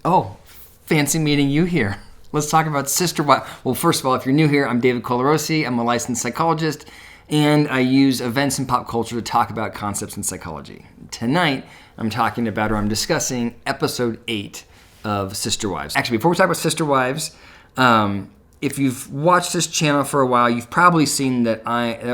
Oh, fancy meeting you here. Let's talk about sister wives. Well, first of all, if you're new here, I'm DavidColarossiPhd. I'm a licensed psychologist, and I use events and pop culture to talk about concepts in psychology. Tonight, I'm discussing episode 8 of Sister Wives. Actually, before we talk about Sister Wives, if you've watched this channel for a while, you've probably seen that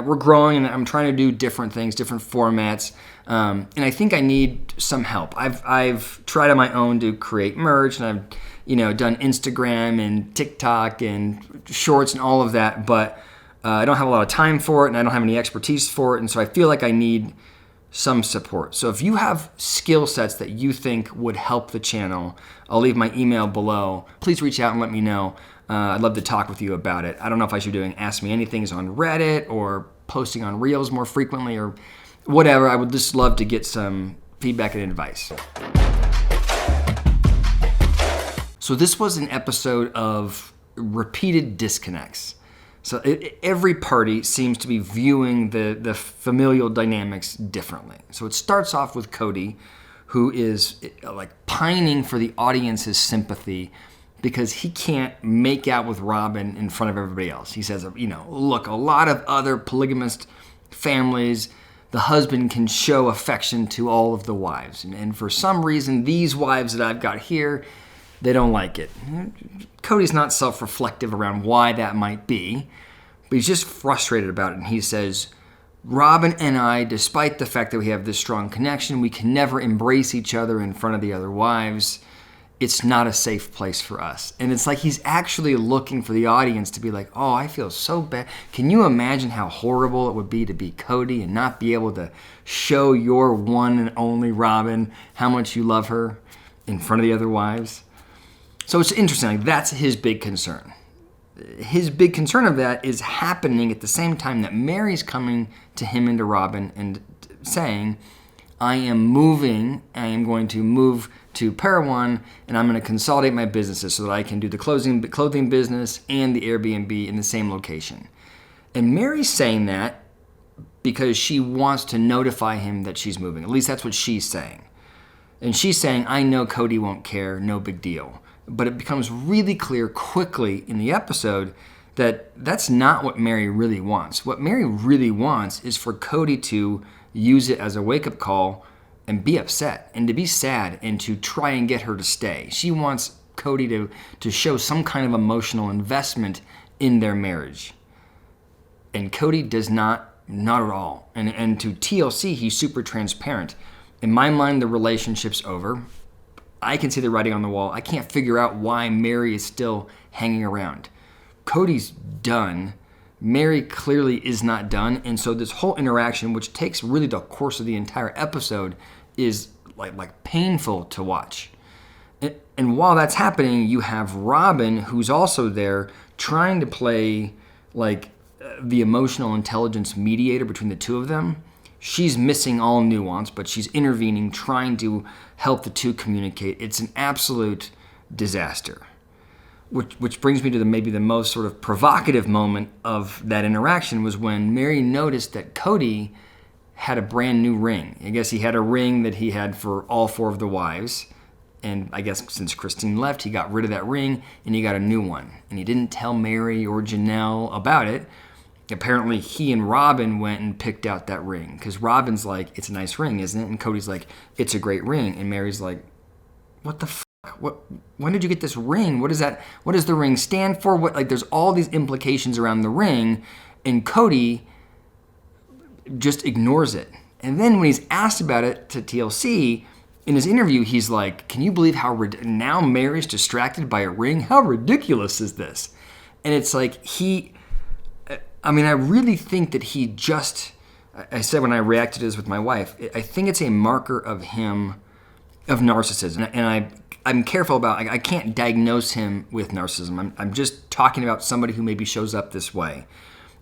we're growing and I'm trying to do different things, different formats, and I think I need some help. I've tried on my own to create merch, and I've done Instagram and TikTok and Shorts and all of that, but I don't have a lot of time for it, and I don't have any expertise for it, and so I feel like I need some support. So if you have skill sets that you think would help the channel, I'll leave my email below. Please reach out and let me know. I'd love to talk with you about it. I don't know if I should be doing Ask Me Anythings on Reddit or posting on Reels more frequently or whatever. I would just love to get some feedback and advice. So this was an episode of repeated disconnects. So every party seems to be viewing the familial dynamics differently. So it starts off with Kody, who is like pining for the audience's sympathy because he can't make out with Robyn in front of everybody else. He says, look, a lot of other polygamist families, the husband can show affection to all of the wives. And for some reason, these wives that I've got here, they don't like it. Kody's not self-reflective around why that might be, but he's just frustrated about it. And he says, Robyn and I, despite the fact that we have this strong connection, we can never embrace each other in front of the other wives. It's not a safe place for us. And it's like he's actually looking for the audience to be like, oh, I feel so bad. Can you imagine how horrible it would be to be Kody and not be able to show your one and only Robyn how much you love her in front of the other wives? So it's interesting. Like, that's his big concern. His big concern of that is happening at the same time that Meri's coming to him and to Robyn and saying, I am going to move to Parawan, and I'm going to consolidate my businesses so that I can do the clothing business and the Airbnb in the same location. And Meri's saying that because she wants to notify him that she's moving. At least that's what she's saying. And she's saying, I know Kody won't care, no big deal. But it becomes really clear quickly in the episode that that's not what Meri really wants. What Meri really wants is for Kody to use it as a wake-up call and be upset and to be sad and to try and get her to stay. She wants Kody to show some kind of emotional investment in their marriage. And Kody does not at all. And to TLC, he's super transparent. In my mind, the relationship's over. I can see the writing on the wall. I can't figure out why Meri is still hanging around. Kody's done. Meri clearly is not done. And so this whole interaction, which takes really the course of the entire episode, is like painful to watch. And while that's happening, you have Robyn, who's also there, trying to play like the emotional intelligence mediator between the two of them. She's missing all nuance, but she's intervening, trying to help the two communicate. It's an absolute disaster. Which brings me to maybe the most sort of provocative moment of that interaction was when Meri noticed that Kody had a brand new ring. I guess he had a ring that he had for all 4 of the wives. And I guess since Christine left, he got rid of that ring and he got a new one. And he didn't tell Meri or Janelle about it. Apparently, he and Robyn went and picked out that ring because Robyn's like, it's a nice ring, isn't it? And Kody's like, it's a great ring. And Meri's like, what the fuck? When did you get this ring? What is that? What does the ring stand for? There's all these implications around the ring, and Kody just ignores it. And then when he's asked about it to TLC, in his interview, he's like, can you believe how now Meri's distracted by a ring? How ridiculous is this? And it's like I really think that I said when I reacted to this with my wife, I think it's a marker of narcissism. And I'm careful about, I can't diagnose him with narcissism. I'm just talking about somebody who maybe shows up this way.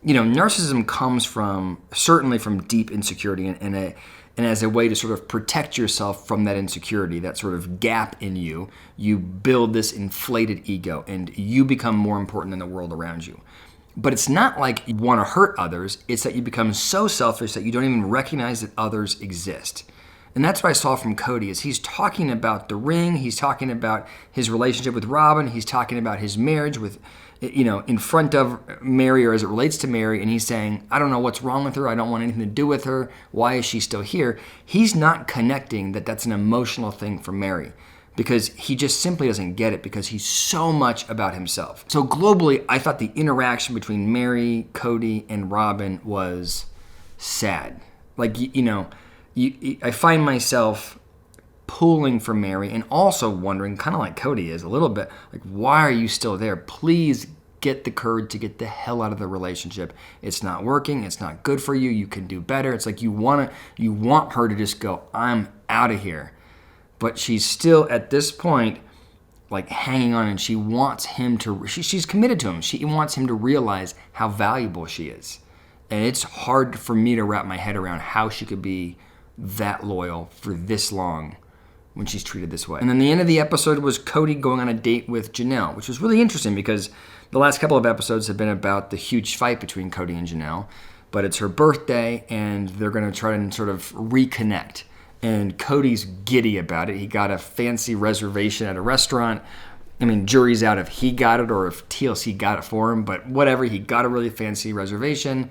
Narcissism comes certainly from deep insecurity and as a way to sort of protect yourself from that insecurity, that sort of gap in you, you build this inflated ego and you become more important than the world around you. But it's not like you want to hurt others. It's that you become so selfish that you don't even recognize that others exist. And that's what I saw from Kody, is he's talking about the ring, he's talking about his relationship with Robyn, he's talking about his marriage with, in front of Meri, or as it relates to Meri, and he's saying, I don't know what's wrong with her, I don't want anything to do with her, why is she still here? He's not connecting that that's an emotional thing for Meri, because he just simply doesn't get it, because he's so much about himself. So globally, I thought the interaction between Meri, Kody, and Robyn was sad. Like, I find myself pulling for Meri and also wondering, kind of like Kody is a little bit, like, why are you still there? Please get the courage to get the hell out of the relationship. It's not working. It's not good for you. You can do better. It's like you want her to just go, I'm out of here. But she's still at this point like hanging on, and she wants him to, she's committed to him. She wants him to realize how valuable she is. And it's hard for me to wrap my head around how she could be that loyal for this long when she's treated this way. And then the end of the episode was Kody going on a date with Janelle, which was really interesting because the last couple of episodes have been about the huge fight between Kody and Janelle, but it's her birthday and they're going to try and sort of reconnect. And Cody's giddy about it. He got a fancy reservation at a restaurant. I mean, jury's out if he got it or if TLC got it for him, but whatever, he got a really fancy reservation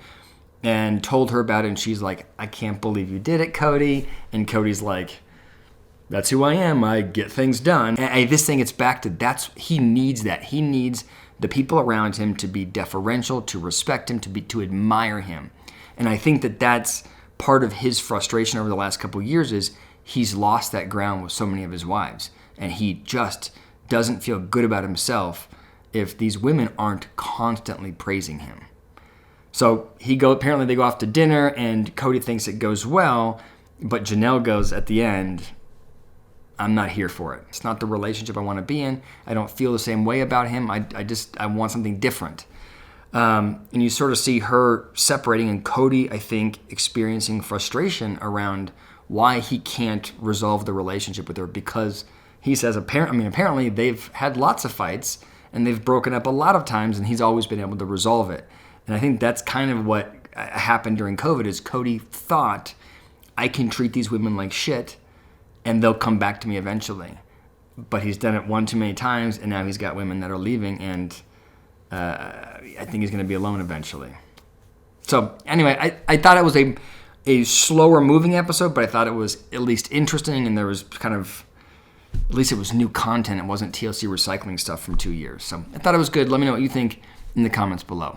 and told her about it, and she's like, I can't believe you did it, Kody. And Cody's like, that's who I am. I get things done. And this thing gets back to he needs that. He needs the people around him to be deferential, to respect him, to admire him. And I think that's part of his frustration over the last couple of years is he's lost that ground with so many of his wives. And he just doesn't feel good about himself if these women aren't constantly praising him. So apparently they go off to dinner, and Kody thinks it goes well, but Janelle goes at the end, I'm not here for it. It's not the relationship I want to be in. I don't feel the same way about him. I want something different. And you sort of see her separating, and Kody, I think, experiencing frustration around why he can't resolve the relationship with her, because he says apparently they've had lots of fights and they've broken up a lot of times, and he's always been able to resolve it. And I think that's kind of what happened during COVID is Kody thought, I can treat these women like shit and they'll come back to me eventually. But he's done it one too many times, and now he's got women that are leaving, and I think he's going to be alone eventually. So anyway, I thought it was a slower moving episode, but I thought it was at least interesting, and there was kind of, at least it was new content. It wasn't TLC recycling stuff from 2 years. So I thought it was good. Let me know what you think in the comments below.